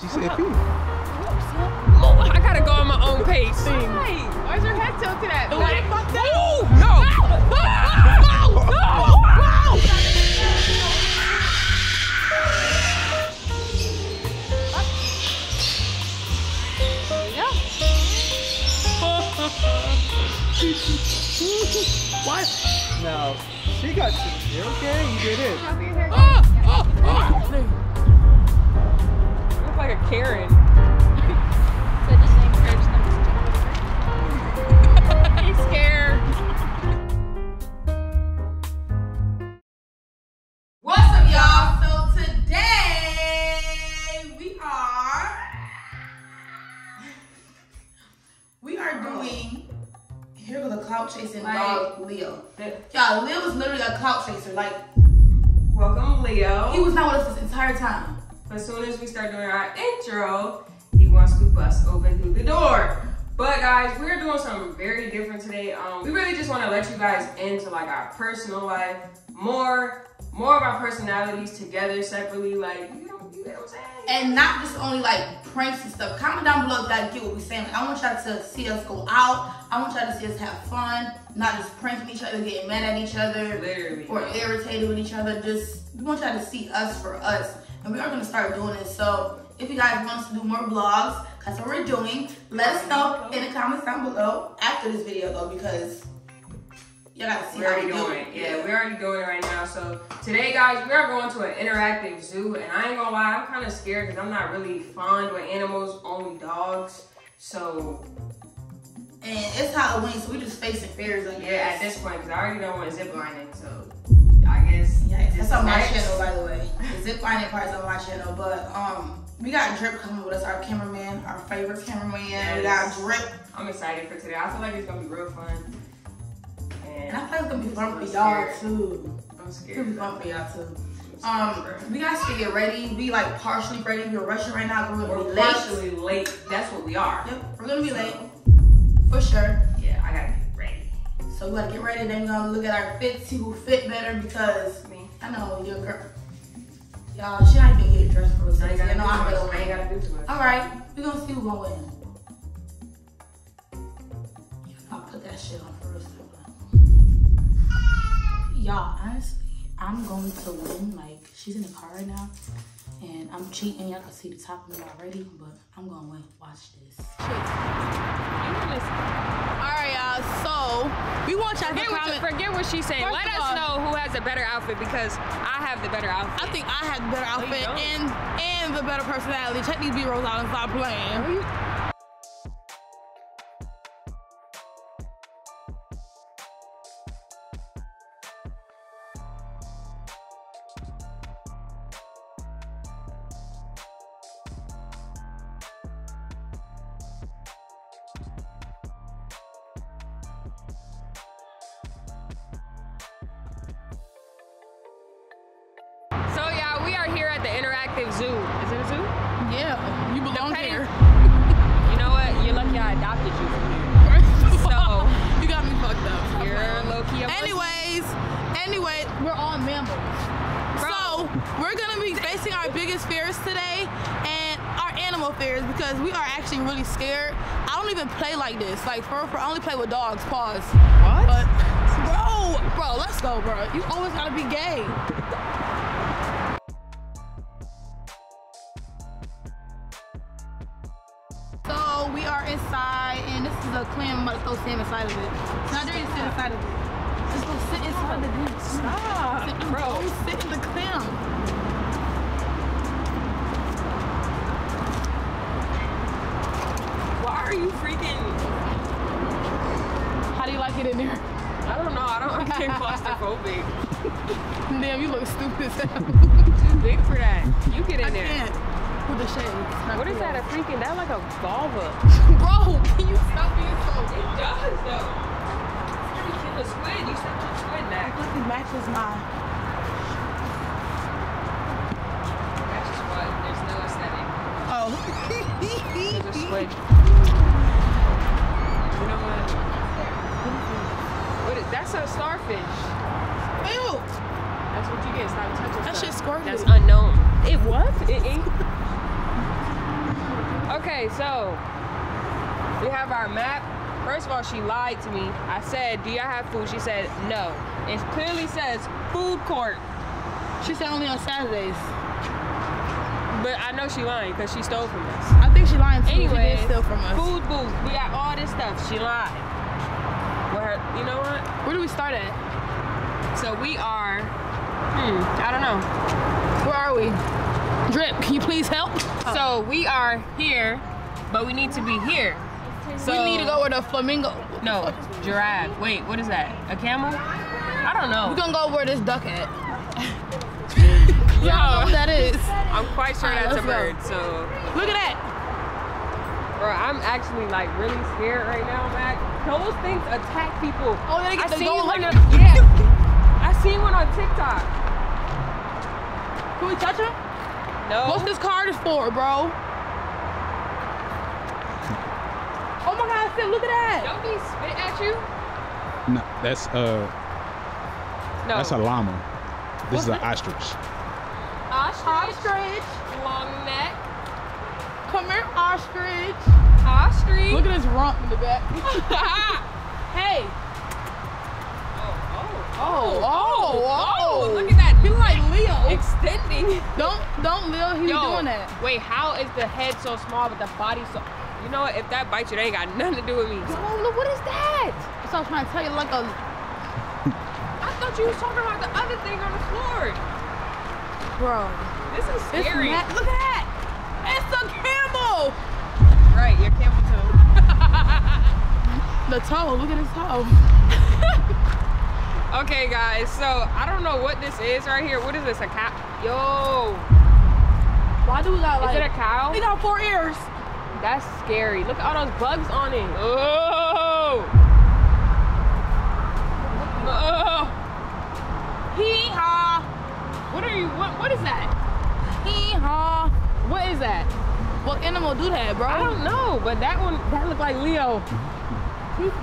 She said pee. I gotta go at my own pace. Why is your head tilted at? Like, fuck that? No! What? No. She got you. You're okay. You did it. You look like a Karen. He's scared. What's up, y'all? So today we are doing. Here goes the clout chasing dog, Leo. Y'all, Leo was literally a clout chaser. Like, Welcome, Leo. he was not with us this entire time. As soon as we start doing our intro, he wants to bust open through the door. But guys, we're doing something very different today. We really just want to let you guys into like our personal life, more of our personalities together separately. Like, you know what I'm saying? And not just only like pranks and stuff. Comment down below if y'all get what we're saying. Like, I want y'all to see us go out. I want y'all to see us have fun, not just pranking each other, getting mad at each other, Literally. or irritated with each other. Just, we want y'all to see us for us. And we are gonna start doing this. So if you guys want us to do more vlogs, that's what we're doing. Let us know in the comments down below after this video though, because y'all gotta see how we doing it. Yeah, we're already doing it right now. So today, guys, we are going to an interactive zoo, and I ain't gonna lie, I'm kind of scared because I'm not really fond with animals, only dogs. So, and it's Halloween, so we just facing fears. Like, yeah, at this point, because I already don't want zip lining, so I guess. Yeah, that's on my channel, by the way. The zip lining part is on my channel, but we got Drip coming with us, our cameraman, our favorite cameraman. Yes. We got Drip. I'm excited for today. I feel like it's gonna be real fun. And I feel like it's gonna be fun for y'all too. I'm scared. It's gonna be fun for y'all too. We got to get ready. We like partially ready. We're rushing right now. We're gonna be late. Partially late. That's what we are. Yep, we're gonna be late for sure. Yeah, I gotta get ready. So we gotta get ready. Then we're gonna look at our fit, see who fit better because I know your girl. Y'all, she not even get dressed for us. I ain't gotta do too much. All right, we're gonna see who's gonna win. I'll put that shit on first. Y'all, honestly, I'm going to win. Like, she's in the car right now, and I'm cheating. Y'all can see the top of me already, but I'm gonna win. Watch this. Alright, y'all, so we want y'all to comment. Forget what she's saying. Let us know who has a better outfit because I have the better outfit. I think I have the better outfit and the better personality. Check these B-rolls out and stop playing. We are here at the interactive zoo. Is it a zoo? Yeah, you belong here. You know what? You're lucky I adopted you from here. So you got me fucked up. You're low-key. Anyway, we're on mammals. So we're gonna be facing our biggest fears today and our animal fears because we are actually really scared. I don't even play like this. Like for I only play with dogs. Pause. What? But bro, let's go, bro. You always gotta be gay. We are inside, and this is a clam. I'm about to throw Sam inside of it. It's not dirty to sit inside of it. Just go sit inside the clam. Stop, bro. Go sit in the clam. Why are you freaking? How do you like it in there? I don't know. I don't get claustrophobic. Damn, you look stupid as hell. Too big for that. You get in there. I can't. With the shades. What is that? A freaking? That like a vulva. Bro, can you stop being so? It does though. It's pretty kill a squid. You said a squid, Mack. Look, it matches my. That's just what. There's no aesthetic. Oh. There's a squid. You know what? What is? That's a starfish. Ew. That's what you get. Stop touching That stuff. shit squirted. That's unknown. It was? It ain't. Okay, so we have our map. First of all, she lied to me. I said, do y'all have food? She said, no. It clearly says food court. She said only on Saturdays. But I know she lying because she stole from us. I think she lying too. Anyway, she did steal from us. Food booth. We got all this stuff. She lied. You know what? Where do we start at? So we are, I don't know. Where are we? Drip, can you please help? So we are here, but we need to be here. So we need to go where the flamingo. No, giraffe. Wait, what is that? A camel? I don't know. We're gonna go where this duck at. Yo, I don't know what that is. I'm quite sure Alright, that's a let's go. bird, so. Look at that. Bro, I'm actually like really scared right now, Mac. Those things attack people. Oh, they get to go like yeah. I seen one on TikTok. Can we touch him? No. What's this card for, bro? Oh my God, Sid, look at that. Don't he spit at you? No, that's No. that's a llama. This What's is an it? ostrich. Ostrich. Long neck. Come here, ostrich. Ostrich. Look at his rump in the back. Hey. Oh. Look at that. He like Leo. Extending. Don't Leo, he was doing that. Wait, how is the head so small but the body so... You know what? If that bites you, that ain't got nothing to do with me. Oh, look, what is that? That's what I'm trying to tell you, like a... I thought you was talking about the other thing on the floor. Bro. This is It's scary. look at that. It's a camel. Right, your camel toe. The toe, look at his toe. Okay, guys, so I don't know what this is right here. What is this, a cow? Yo. Why do we got like... Is it a cow? He got 4 ears. That's scary. Look at all those bugs on it. Oh. Oh. Hee-haw. What is that? Hee-haw. What is that? What animal do that, bro? I don't know, but that looked like Leo. What's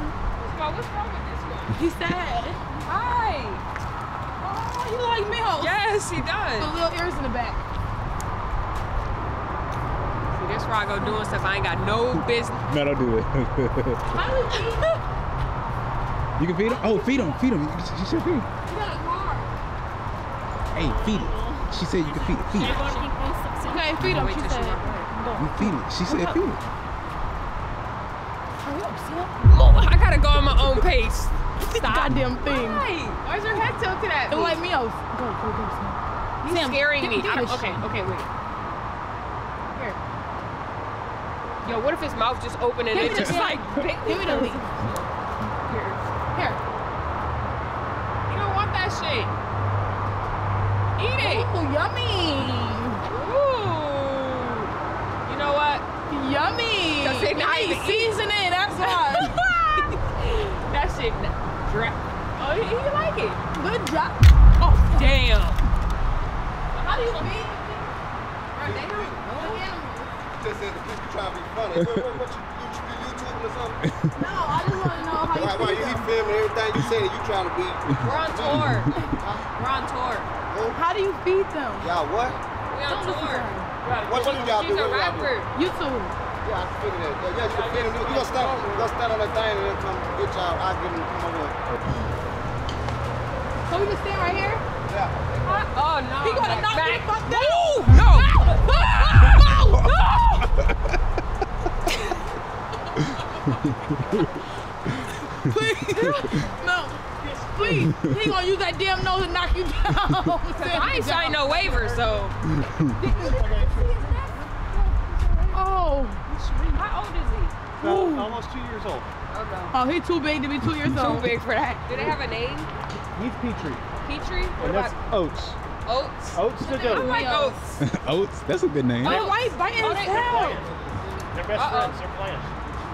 wrong with this one? He's sad. Hi. Oh, you like Mel. Yes, he does. The little ears in the back. See, this where I go doing stuff I ain't got no business. No, don't do it. How do we feed him? You can feed him? Oh, feed him, feed him. She said feed him. He got a car. Hey, feed it. She said you can feed it, feed it. Okay, feed him, Wait she till she said. walk away. You feed it. She said feed it. Hurry up, Sid. I gotta go at my own pace. Stop. Goddamn thing. Why is her head tilted at It me? like Mio's. Go, Sam. He's Sam, scaring give me. this Okay, shit. okay, wait. Here. Yo, what if his mouth just opened and Give it me the just leaf. like bit Give me the leaf. Here. Here. You don't want that shit. Eat it. Ooh, yummy. Ooh. You know what? Yummy. Cause it not Hey, even season it, that's why. That shit drop. Oh, you like it? Good job. Oh, Damn. how do you feed the animals? Just said the people trying to be funny. What you YouTubing or something? No, I just want to know how you Why feed you them. filming everything you say that you trying to be? We're on tour. We're on tour. How do you feed them? Y'all what? We're on Don't listen tour. to her. What do y'all do? She's a What do y'all do? rapper. YouTube. Yeah, I can figure that. Yeah, you can figure it. You gonna stand on that thing and then come get y'all. I'll give them come over. So we just stand right here? Yeah. Oh no. He gonna knock me the fuck down. No. Please. No. Please. He gonna use that damn nose to knock you down. I ain't signed no waiver, so. Oh. How old is he? Almost 2 years old. Okay. Oh, he too big to be 2 years Too old. big for that. Do they have a name? He's Petrie. Petrie? What And that's about Oats. oats? Oats the I goat. like oats. Oats, that's a good name. Oh, why he biting his tail? They're best friends. They're plants.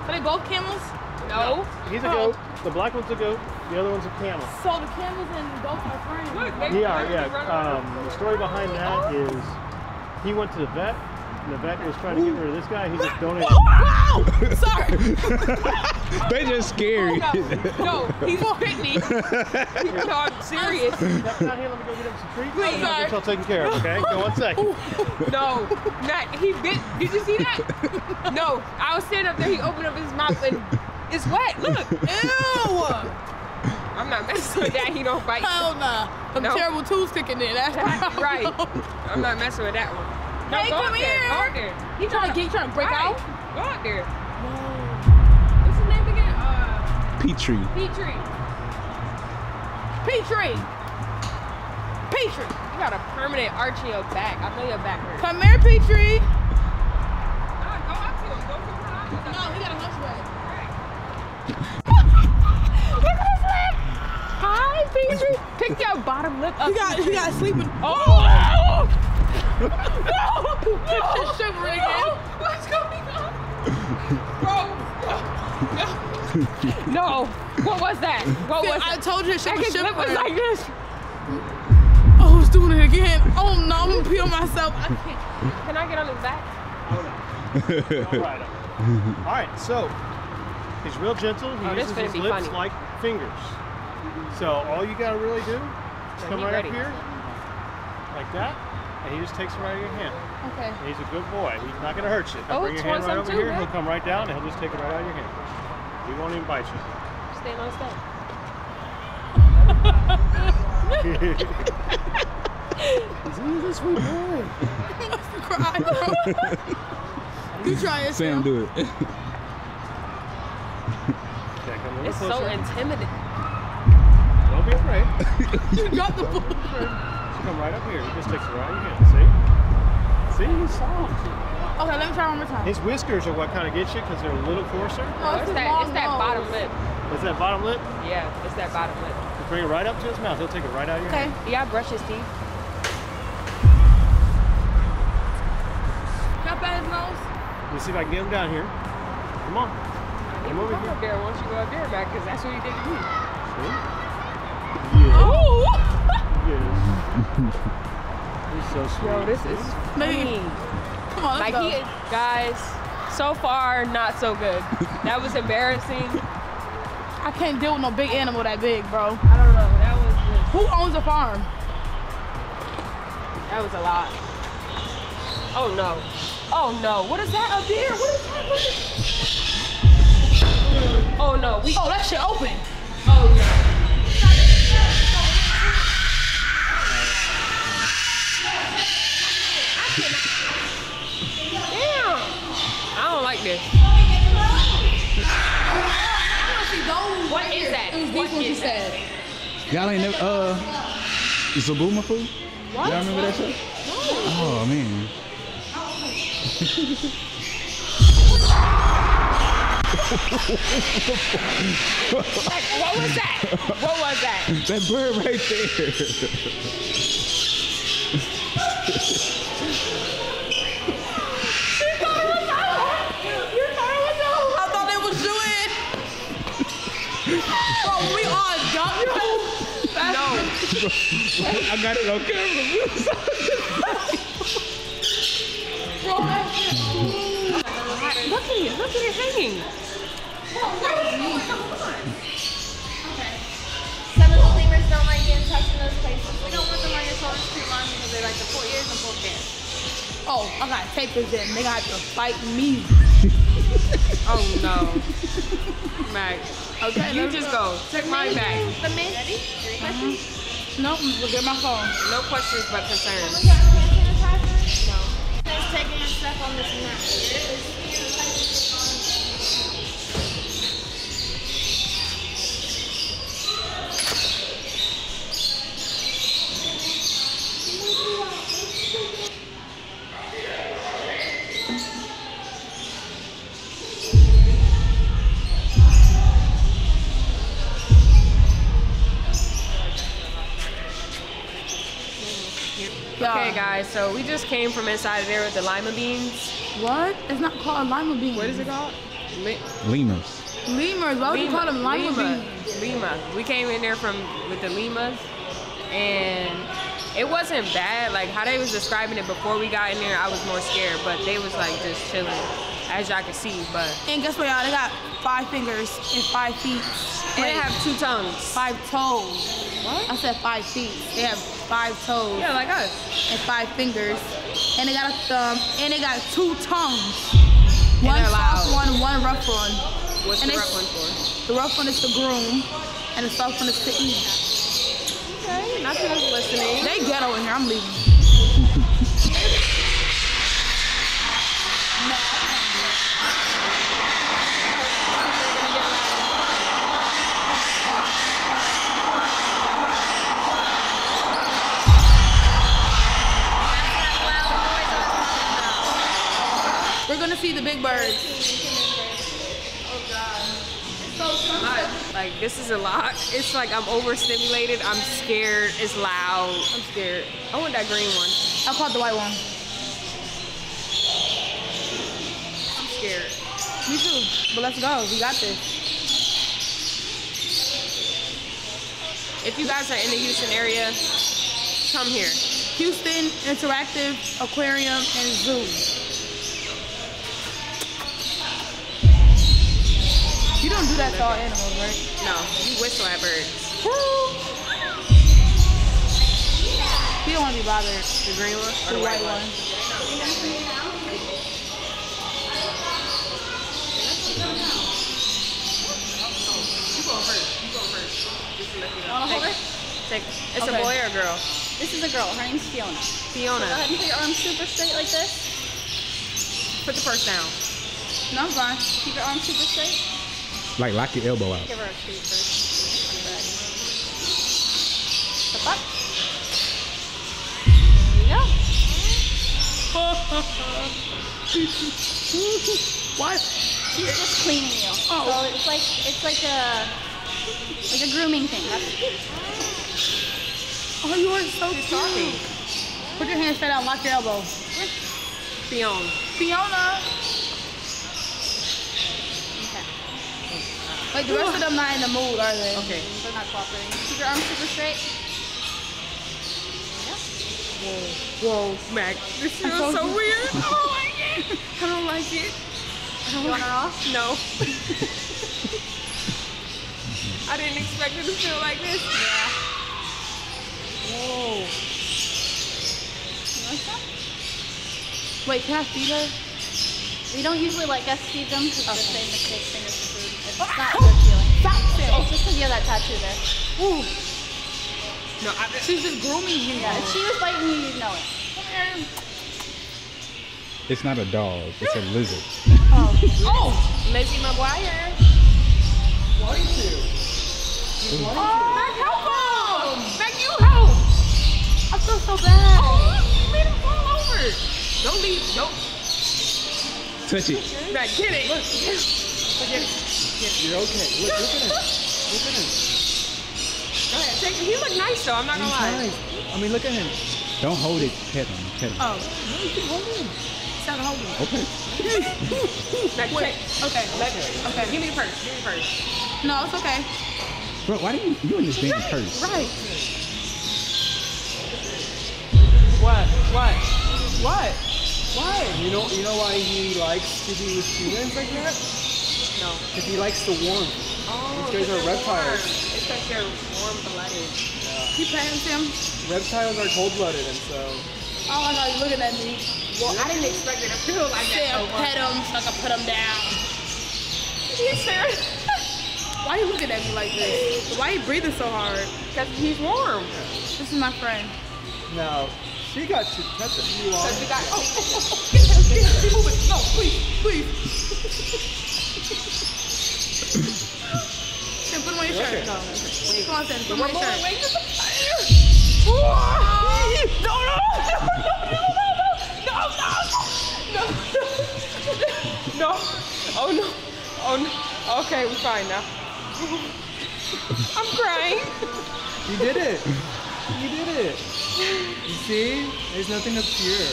Are they both camels? No. He's a goat. The black one's a goat. The other one's a camel. So the camels and goats are friends. Look, they Yeah, running around. yeah. The story behind that is he went to the vet And the vet was trying to get rid of this guy. He just donated. Wow! Sorry. They just scary. No, he's bit me. No, I'm serious. Step down here. Let me go get him some treats. Please, And sir. I'll get y'all taken care of, okay? Go 1 second. No, not he bit. Did you see that? No, I was sitting up there. He opened up his mouth and it's wet. Look. Ew. I'm not messing with that. He don't bite. Hell nah. Them No. terrible tools kicking in. That's Right. I'm not messing with that one. No, Hey, go come out there. here. Go out there. He trying to break Right. out? Go out there. What's his name again? Petrie. Petrie. Petrie. Petrie. You got a permanent arch in your back. I know your back hurts. Come here, Petrie. Go out to him. Go to him. No, he got a hunchback. Look at his lip. Hi, Petrie. Pick your bottom lip up. He got sleeping. Oh! No! It's shivering again. What's going on? Bro! No! What was that? What was I that? told you that shit was His lip was shivering. like this. Oh, it's doing it again. Oh no, I'm gonna pee on myself. I can't. Can I get on his back? All right, so he's real gentle. He Oh, this uses finna his be lips funny. like fingers. So all you gotta really do is So come he right ready. up here, like that, and he just takes it right out of your hand. Okay. And he's a good boy. He's not gonna hurt you. If I Oh, bring your hand it's right one over too, here, man. he'll come right down and he'll just take it right out of your hand. He won't even bite you. Stand on step. He's a sweet boy. Cry, bro. You try it, Sam, do it. Okay, come a little It's so closer. intimidating. Don't be afraid. You got the ball. Just come right up here. He just takes it right out of your hand. See? See, he's soft. Okay, let me try one more time. His whiskers are what kind of get you because they're a little coarser. Oh, It's his that, long it's that nose. bottom lip. Is that bottom lip? Yeah, it's that bottom lip. Just bring it right up to his mouth. He'll take it right out of your Okay. hand. You gotta brush his teeth. Got by his nose. Let me see if I can get him down here. Come on. Come over Come here. up there. Why don't you go up there, Mac? Because that's what he did to me. See? Yeah. Oh! Yes. He's so sweet. Yo, this is Maybe. funny. Come on, let's Like go. he is, guys, so far, not so good. That was embarrassing. I can't deal with no big animal that big, bro. I don't know. That was just, Who owns a farm? that was a lot. Oh no. Oh no. What is that up there? What is that? What is... Oh no. We. Oh, that shit open. Oh no. Damn. I don't like this. What is that? What is that? Y'all ain't never, Zabuma food? What? Y'all remember that show? No. Oh, man. What was that? What was that? That bird right there. I thought it was doing. Bro, we are dumb. No. I got it on camera. Bro, that shit. Look at it hanging. Some of the lemurs don't like getting touched in those places. We don't want them on your shoulders too long because they like to pull ears and pull hair. Oh, I gotta take this in. They gonna have to fight me. Oh no. Mac. Okay, You just go. Check mine back. The men. Ready? Questions? Nope, we'll get my phone. No questions but concerns. We got hand sanitizer? No. Let's take in stuff on this map. Okay, guys, so we just came from inside of there with the lima beans. What? It's not called lima beans. What is it called? Lemurs. Lemurs. Why would you call them lima beans? Lima. We came in there with the limas, and It wasn't bad. Like how they was describing it before we got in there, I was more scared. But they was like just chilling, as y'all can see. But And guess what, y'all? They got 5 fingers and 5 feet. and they have 2 tongues. 5 toes. What? I said 5 feet. They have 5 toes Yeah, like us. and 5 fingers. And they got a thumb. And they got 2 tongues. And One they're soft loud. one rough one. What's And the they- rough one for? The rough one is to groom, and the soft one is to eat. Okay, not just listening. They ghetto in here. I'm leaving. We're gonna see the big birds. Like this is a lot. It's like I'm overstimulated. I'm scared. It's loud. I'm scared. I want that green one. I caught the white one. I'm scared. Me too. But let's go. We got this. If you guys are in the Houston area, come here. Houston Interactive Aquarium and Zoo. You don't do that to all animals, right? No, you whistle at birds. You don't want to be bothered. The green one or The the white white one. You go first. You go first. Just to let you know. Wanna hold her? Take, it's Okay. a boy or a girl? This is a girl. Her name's Fiona. Fiona. Go ahead and put your arms super straight like this. Put the purse down. No, I'm fine. Keep your arms super straight. Like lock your elbow out. Give her a treat first. Step up. There you go. What? She's just cleaning you. Oh. So it's like a grooming thing. Oh, you are so She's cute. talking. Put your hands straight out. Lock your elbow. Fiona. Fiona. Okay. Wait, the rest of them not in the mood, are they? Okay. They're not cooperating. Keep your arms super straight. Whoa, Mac. This feels so weird. I don't like it. I don't like it. You want her off? No. I didn't expect it to feel like this. Yeah. Whoa. You want some? Wait, can I feed her? We don't usually let guests feed them because they say mistake fingers for food. It's not a good feeling. Stop it. It's just because you have that tattoo there. Ooh, No, she's just grooming you. Yeah, if she was biting you, you'd know it. It's not a dog. It's a lizard. Oh, Lizzie McGuire. Mac, help him! Mac, you help! I feel so bad. Oh, you made him fall over. Don't leave. Don't. Touch it. Mac, get it. Look. Get it. You're okay. Look at him. Look at him. Go ahead. Take it. He look nice though. I'm not gonna lie. I mean, look at him. Don't hold it. Pet him. Pet him. Oh, stop holding. Okay. Mac, Wait, take. okay, Okay. Give me the purse. Give me the purse. no, it's okay. Bro, why do you in this damn purse? Right. What? What? What? What? You know why he likes to be with humans like that? No. Because he likes the warmth. Oh, These guys are they're reptiles. warm. It's because they're warm-blooded. He pants him. Reptiles are cold-blooded, and so Oh my God, you're looking at me. Well, I didn't expect it to feel like Say, that so much. pet him so I can put him down. He's serious. Why you looking at me like this? Why you breathing so hard? Because he's warm. This is my friend. now she got to touch him. You Because we got. Get move it. No, please, please. Sam, put him on your shirt. Okay. No. Come on, Sam, put him on your shirt. No. Oh no. Oh no. Okay, we're fine now. I'm crying. You did it. You did it. You see? There's nothing to fear.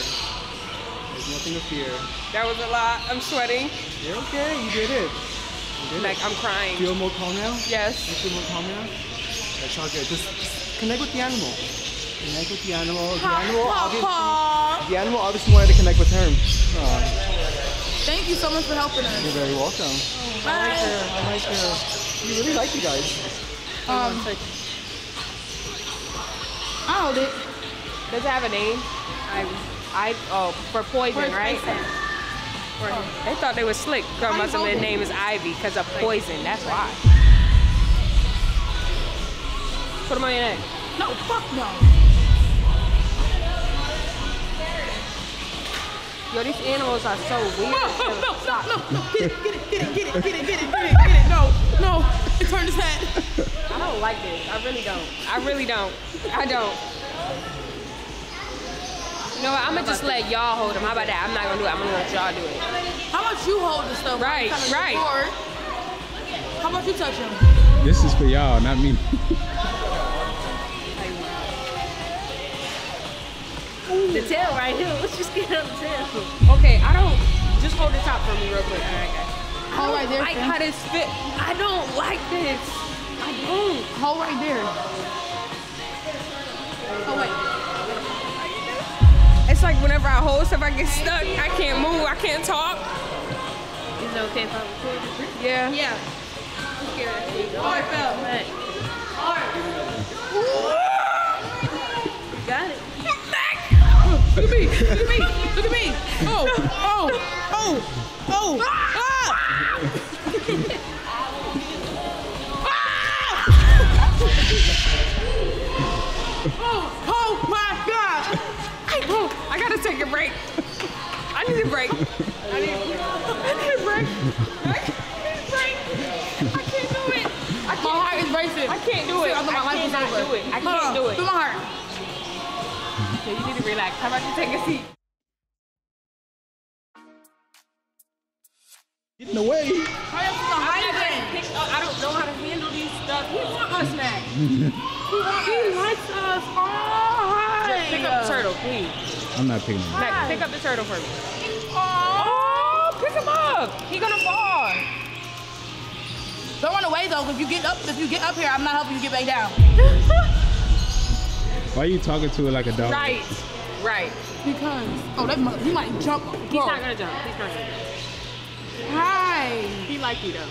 There's nothing to fear. That was a lot. I'm sweating. You're okay. You did it. You did Like it. I'm crying. Feel more calm now? You Yes. feel more calm now? That's all good. Just connect with the animal. Connect with the animal. Papa. The animal obviously wanted to connect with her. Thank you so much for helping us. You're very welcome. Bye. I like her. You really like you guys. I'll hold it. Does it have a name? For poison, right? They thought they were slick. Girl must have been name is Ivy because of poison. That's why. Put them on your neck. No, fuck no. Yo, these animals are so weird. No. Get it. No. It turned his head. I don't like this. I really don't. I don't. You know what? I'm gonna just let y'all hold him. How about that? I'm not gonna do it. I'm gonna let y'all do it. How about you hold the stuff? Right. How about you touch him? This is for y'all, not me. The tail right here. Let's just get on the tail. Okay, I don't. Just hold the top for me real quick. All right, guys. Hold right there. I like how this fit. I don't like this. I don't. Hold right there. Oh wait. It's like whenever I hold stuff, I get stuck. I can't move. I can't talk. Is it okay if I record it? Yeah. Yeah. Oh, it fell. You got it. Look at me. Oh. Oh my God. I gotta take a break. I need a break. I need a break. I can't do it. My heart is racing. I can't do it. I cannot do it. I can't do it. Feel my heart. Okay, you need to relax. How about you take a seat? Get in the way. I don't know how to handle these stuff. He wants us, Mack. He likes us. Oh, hi. Pick up the turtle, please. I'm not picking him up. Mack, pick up the turtle for me. Oh, pick him up. He gonna fall. Don't run away though. If you get up here, I'm not helping you get back down. Why are you talking to it like a dog? Right. Because he might jump. He's not gonna jump. Hi. He like you though.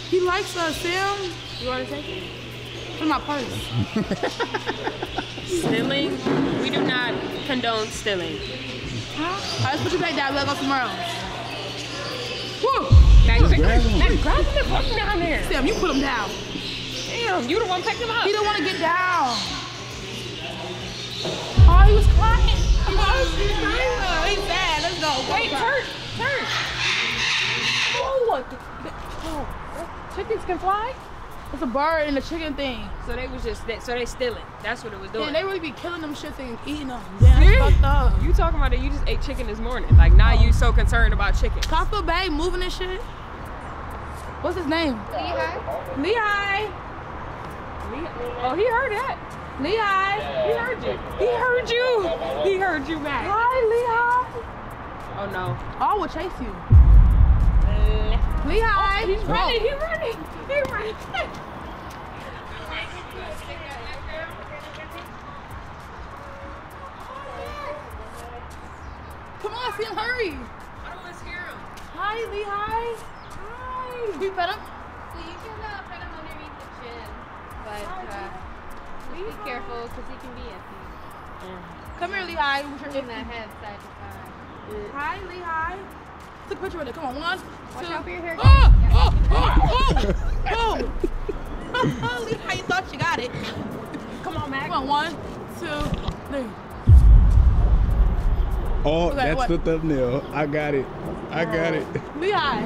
He likes us, Sam. You wanna take it? In my purse. Stealing? We do not condone stealing. Huh? Let's put you back down. Let's go somewhere else. Woo! Mack, grab him and put him down there. Sam, you put him down. Damn, you the one picked him up. He don't want to get down. Oh, he was crying. He's sad. Let's go. Wait, turn. Oh, chickens can fly? It's a bird and a chicken thing. So they was just, so they stealing. That's what it was doing. Yeah, they really be killing them shits and eating them. Damn, that's fucked up. You talking about it, you just ate chicken this morning. Like now you so concerned about chicken. Taco Bay moving and shit. What's his name? Lehigh. Oh, he heard that. Lehigh. He heard you, Mack. Hi, Lehigh. Oh no. Oh, we'll chase you. Lehigh. Oh, he's running. Come on, Sam, hurry. I don't want to hear him. Hi, Lehigh. Hi. We pet him? So you can put him underneath the chin, but be careful because he can be iffy. Come here, Lehigh. Turning that head side to side. Hi, Lehigh. Take a picture with it. Come on, 1, 2. Watch out for your hair. Oh! Lehigh, you thought you got it. Come on, Mack. Come on, 1, 2, 3. Oh, Okay, that's what? the thumbnail. I got it. Lehigh.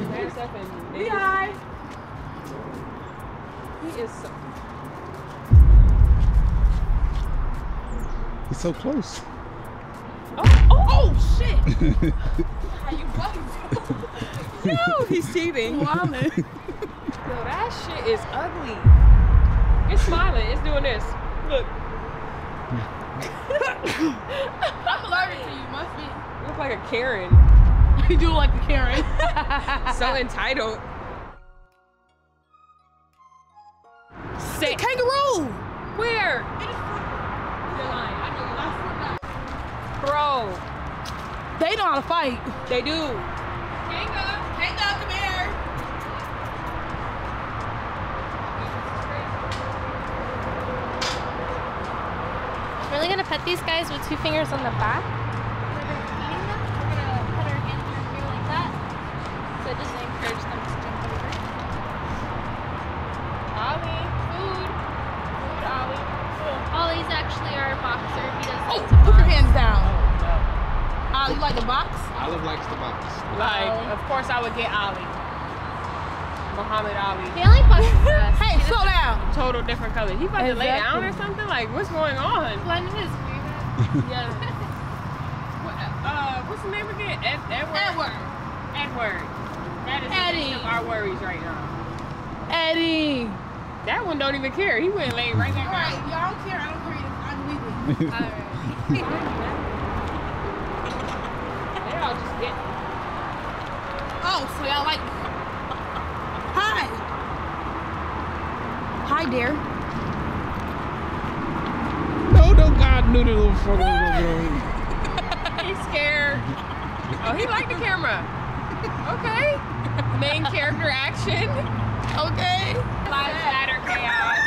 Lehigh. He is so... He's so close. Oh shit. How you fucking? No, he's teething. Yo, Woman. that shit is ugly. It's smiling. It's doing this. Look. I'm allergic to you, must be. You look like a Karen. You do like a Karen. So entitled. Say kangaroo. where? It is You're lying. Bro. They know how to fight. They do. Kanga, come here. We're really gonna pet these guys with 2 fingers on the back. When we're feeding them, we're gonna put our hands in their ear like that. So just to encourage them to jump over. Ollie, food. Food, Ollie. Ollie's actually our boxer. He does Oh, like to put your box. hands down. You like the box? Olive likes the box. Like, of course I would get Ollie. Muhammad Ali. He only boxes us. Hey, slow down. Total different color. He about to lay Exactly. down or something? Like, what's going on? Blending his weird. Yeah. What's the name again? Edward. Edward. That is the least of our worries right now. Eddie. That one don't even care. He went lay right back All right, down. y'all don't care. I don't care either. I'm leaving. Alright. They all just get. Oh, so y'all like. Hi. Hi, dear. No, God knew the little fucker was gonna go. He's scared. Oh, he liked the camera. Okay. Main character action. Okay. Live splatter chaos.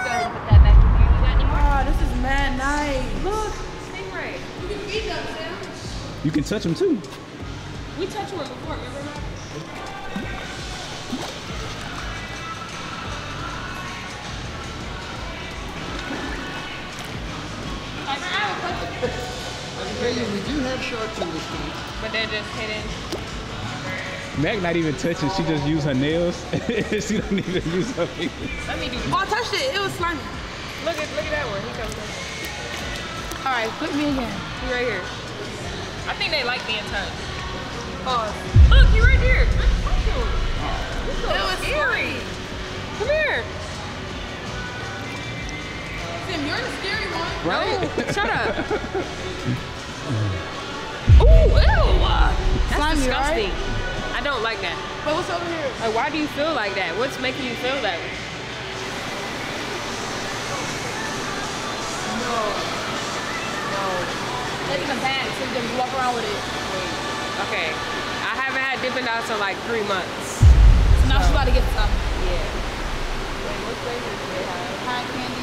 Go ahead and put that back in here. You got any more? Oh, this is mad nice. Look, stingray. You can feed them, Sam. You can touch them too. We touched one before, remember that? We do have sharks in this thing. But they're just hidden. Mac not even touching. She just used her nails. She don't even use her fingers. Let me do Oh, I touched it. It was slimy. Look at that one. He comes in. All right, put me again. He right here. I think they like being touched. Oh, look, he right here. Touch him. This so That was scary. Come here. Sam, you're the scary one. Right? No, shut up. Ooh, ew. That's Slimy, disgusting. right? I don't like that. But what's over here? Like, why do you feel like that? What's making you feel that way? No. Take it in a bag so you can walk around with it. Okay. I haven't had Dippin' Dots in like 3 months. So now she's about to get some. Yeah. Wait, what flavors do they have? Cotton candy.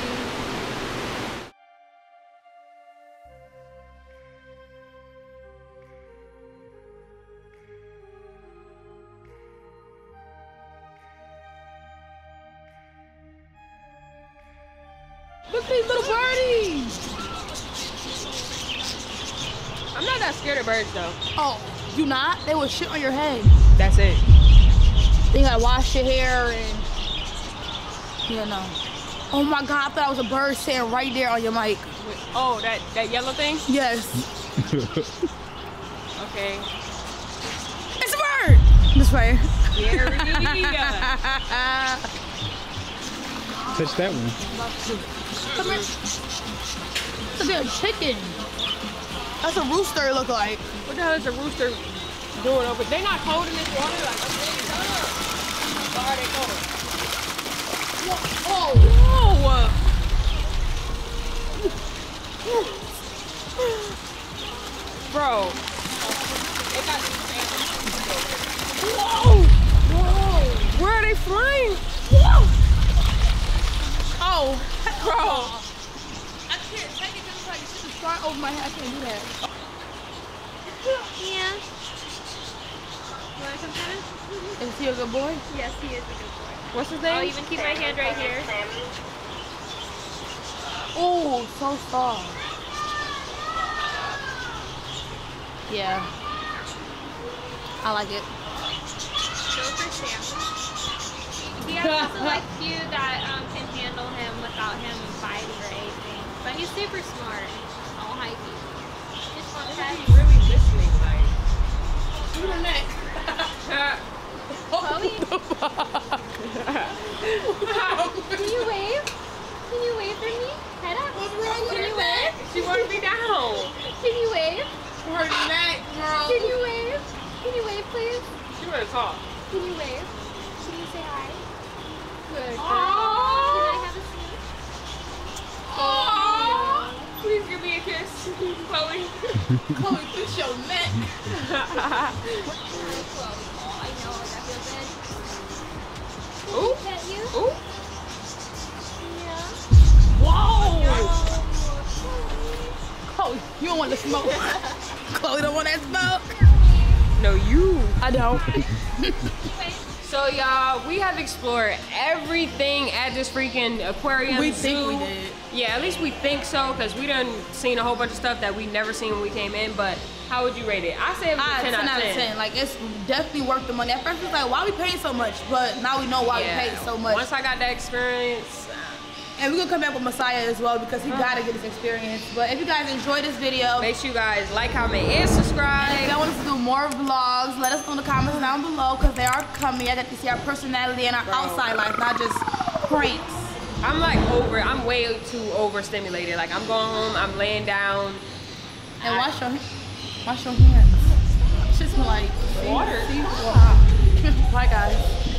Look at these little birdies. I'm not that scared of birds though. Oh, you not? They will shit on your head. That's it. Then you gotta wash your hair and yeah, no. Oh my God, I thought I was a bird sitting right there on your mic. Wait, oh, that yellow thing? Yes. Okay. It's a bird. This way. Scary. Touch that one. Come here. It's a big chicken. That's a rooster it look like. What the hell is a rooster doing over? They not cold in this water? Like, okay, or are they cold? Oh. Whoa! Bro. They got these Whoa. Whoa! Where are they flying? Whoa. Oh. Bro! I can't take it because like shit is flying over my head. I can't do that. Yeah. You want to come get him? Is he a good boy? Yes, he is a good boy. What's his name? I'll even keep my hand right here. Oh, so soft. Yeah. I like it. Go for Sam. He has also like few that can handle him without him biting or anything. But he's super smart. All hypey. Just fun pet. He's really listening, like. Do the next. Chloe? Can you wave? Can you wave for me? Head up. What's wrong with Can you her neck? wave? She wanted me down. Can you wave? Her neck, girl. Can you wave? Can you wave, please? She wanna talk. Can you wave? Can you say hi? Good. Aww. Can I have a seat? Aww. Please give me a kiss, Chloe. Chloe, fix your neck. Oh, I know, that feels good. Ooh. Is that you? Ooh. Yeah. Whoa. Chloe, you don't want to smoke. Chloe don't want that smoke. No, you. I don't. So y'all, we have explored everything at this freaking aquarium. We zoo. think we did. Yeah, at least we think so, because we done seen a whole bunch of stuff that we never seen when we came in. But how would you rate it? I say it was a 10 out of 10. Like, it's definitely worth the money. At first, it's like, why we paying so much? But now we know why we paid so much. Once I got that experience. And we're gonna come back with Messiah as well because he gotta get this experience. But if you guys enjoyed this video, make sure you guys like, comment, and subscribe. And if y'all want us to do more vlogs, let us know in the comments down below because they are coming. I got to see our personality and our outside life, not just pranks. I'm like I'm way too overstimulated. Like I'm going home, I'm laying down. And wash your hands. Just like water. Bye guys.